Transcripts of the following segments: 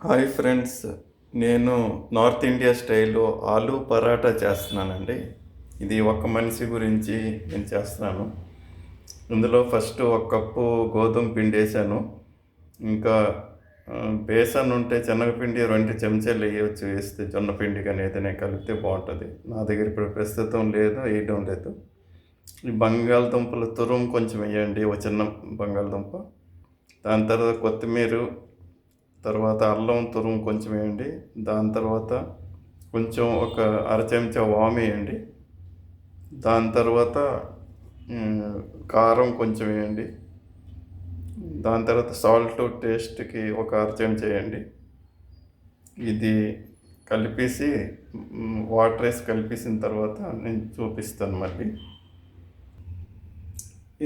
Hi friends, నేను north India స్టైల్లో ఆలూ పరాటా చేస్తున్నానండి. ఇది ఒక మనిషి గురించి నేను చేస్తున్నాను. ఇందులో ఫస్ట్ ఒక కప్పు గోధుమ పిండి వేసాను. ఇంకా బేసన్ ఉంటే శనగపిండి 2 చెంచాలు వేయవచ్చు. వేస్తే జొన్న పిండి కానీ ఏదైనా కలిపితే బాగుంటుంది. నా దగ్గర ఇప్పుడు ప్రస్తుతం లేదు, వేయడం లేదు. ఈ బంగాళదుంపలు తురుము కొంచెం వేయండి, ఒక చిన్న బంగాళదుంప. దాని తర్వాత కొత్తిమీర, తర్వాత అల్లం తురుము కొంచెం వేయండి. దాని తర్వాత కొంచెం ఒక అర చెంచా వాము వేయండి. దాని తర్వాత కారం కొంచెం వేయండి. దాని తర్వాత సాల్ట్ టేస్ట్కి ఒక అర చెంచా వేయండి. ఇది కలిపేసి వాటర్ వేసి కలిపేసిన తర్వాత నేను చూపిస్తాను మళ్ళీ.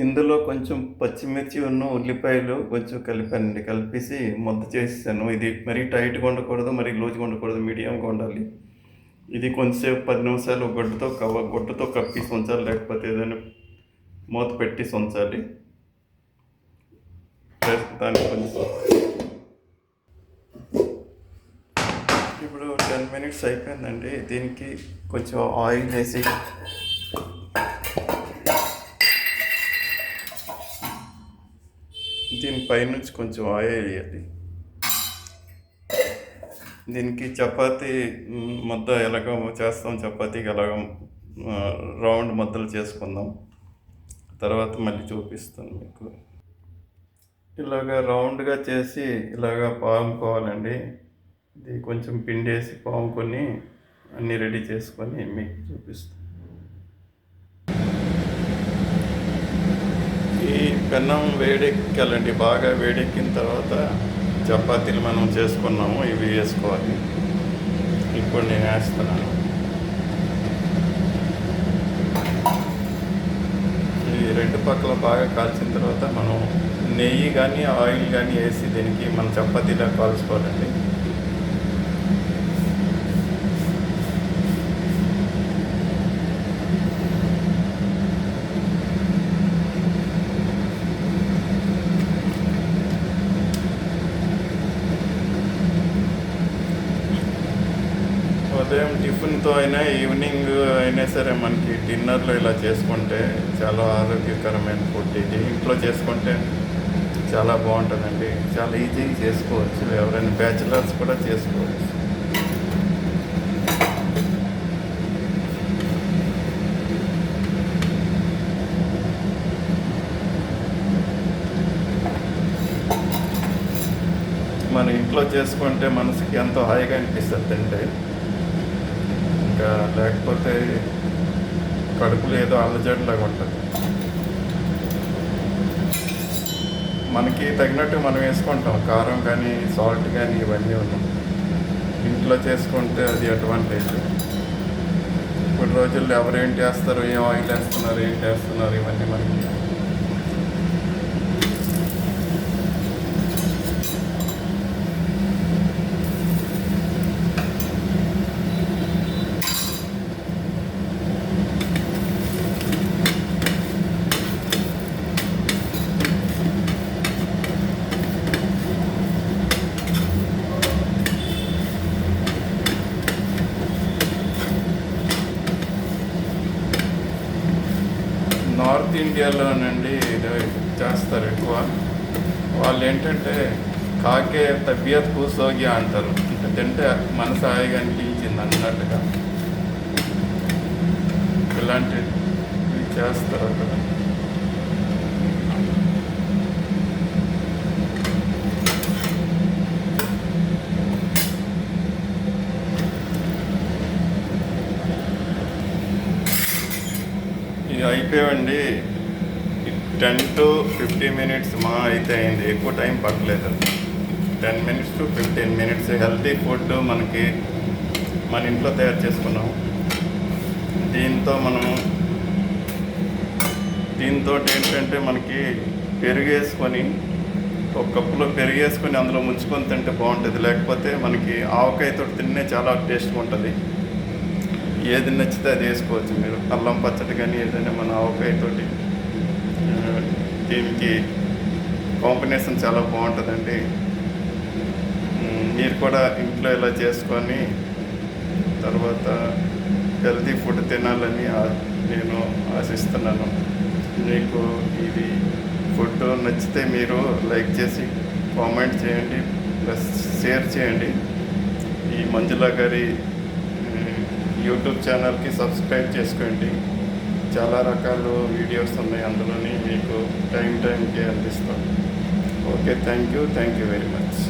ఇందులో కొంచెం పచ్చిమిర్చి ఉల్లిపాయలు కొంచెం కలిపానండి. కలిపేసి ముద్ద చేసాను. ఇది మరీ టైట్గా ఉండకూడదు, మరీ లూజ్గా ఉండకూడదు, మీడియంగా ఉండాలి. ఇది కొంచెంసేపు 10 నిమిషాలు గుడ్డతో కప్పేసి ఉంచాలి, లేకపోతే ఏదైనా మూత పెట్టేసి ఉంచాలి. దానికి కొంచెం ఇప్పుడు 10 మినిట్స్ అయిపోయిందండి. దీనికి కొంచెం ఆయిల్ వేసి దీనిపైనుంచి కొంచెం ఆయిల్ వేయాలి. దీనికి చపాతీ ముద్ద ఎలాగో చేస్తాం, చపాతీకి ఎలాగ రౌండ్ ముద్దలు చేసుకుందాం. తర్వాత మళ్ళీ చూపిస్తాను మీకు. ఇలాగ రౌండ్గా చేసి ఇలాగ పాముకోవాలండి. ఇది కొంచెం పిండి వేసి పాముకొని అన్నీ రెడీ చేసుకొని మీకు చూపిస్తాను. ఈ పెన్నం వేడెక్కాలండి. బాగా వేడెక్కిన తర్వాత చపాతీలు మనం చేసుకున్నాము, ఇవి వేసుకోవాలి. ఇప్పుడు నేను వేస్తున్నాను. ఈ 2 పక్కల బాగా కాల్చిన తర్వాత మనం నెయ్యి కానీ ఆయిల్ కానీ వేసి దీనికి మనం చపాతీలా కాల్చుకోవాలండి. ఉదయం టిఫిన్తో అయినా ఈవినింగ్ అయినా సరే మనకి డిన్నర్లో ఇలా చేసుకుంటే చాలా ఆరోగ్యకరమైన ఫుడ్. ఇది ఇంట్లో చేసుకుంటే చాలా బాగుంటుందండి. చాలా ఈజీగా చేసుకోవచ్చు, ఎవరైనా బ్యాచిలర్స్ కూడా చేసుకోవచ్చు. మన ఇంట్లో చేసుకుంటే మనసుకి ఎంతో హాయిగా అనిపిస్తుంది తింటే. ఇంకా లేకపోతే కడుపులో ఏదో అల్లజడిలాగా ఉంటుంది. మనకి తగినట్టు మనం వేసుకుంటాం, కారం కానీ సాల్ట్ కానీ ఇవన్నీ ఉన్నాం. ఇంట్లో చేసుకుంటే అది అడ్వాంటేజ్. ఇప్పుడు రోజుల్లో ఎవరేంటి వేస్తారు, ఏం ఆయిల్ వేస్తున్నారు, ఏంటి వేస్తున్నారు, ఇవన్నీ మనకి నార్త్ ఇండియాలోనండి ఇది చేస్తారు ఎక్కువ. వాళ్ళు ఏంటంటే కాకే తబియత్ కూసోగి అంటారు. ఇంకా తింటే మనసు హాయిగా అనిపించింది అన్నట్టుగా ఇలాంటివి చేస్తారు అక్కడ. ఇది అయిపోయావండి. 10 to 15 మినిట్స్ మా అయితే అయింది, ఎక్కువ టైం పట్టలేదు. 10 minutes to 15 minutes. Healthy food మనకి మన ఇంట్లో తయారు చేసుకున్నాం. దీంతో ఏంటంటే మనకి పెరుగేసుకొని, ఒక కప్పులో పెరిగేసుకొని అందులో ముంచుకొని తింటే బాగుంటుంది. లేకపోతే మనకి ఆవకాయతో తిన్నే చాలా టేస్ట్గా ఉంటుంది. ఏది నచ్చితే అది వేసుకోవచ్చు మీరు. అల్లం పచ్చడి కానీ ఏదైనా మన ఆవకాయతోటి దీనికి కాంబినేషన్ చాలా బాగుంటుందండి. మీరు కూడా ఇంట్లో ఇలా చేసుకొని తర్వాత హెల్తీ ఫుడ్ తినాలని నేను ఆశిస్తున్నాను. మీకు ఇది ఫుడ్ నచ్చితే మీరు లైక్ చేసి కామెంట్ చేయండి, ప్లస్ షేర్ చేయండి. ఈ మంజుల గారి యూట్యూబ్ ఛానల్కి సబ్స్క్రైబ్ చేసుకోండి. చాలా రకాల వీడియోస్ ఉన్నాయి, అందులోని మీకు టైంకి అందిస్తాం. Okay, thank you very much.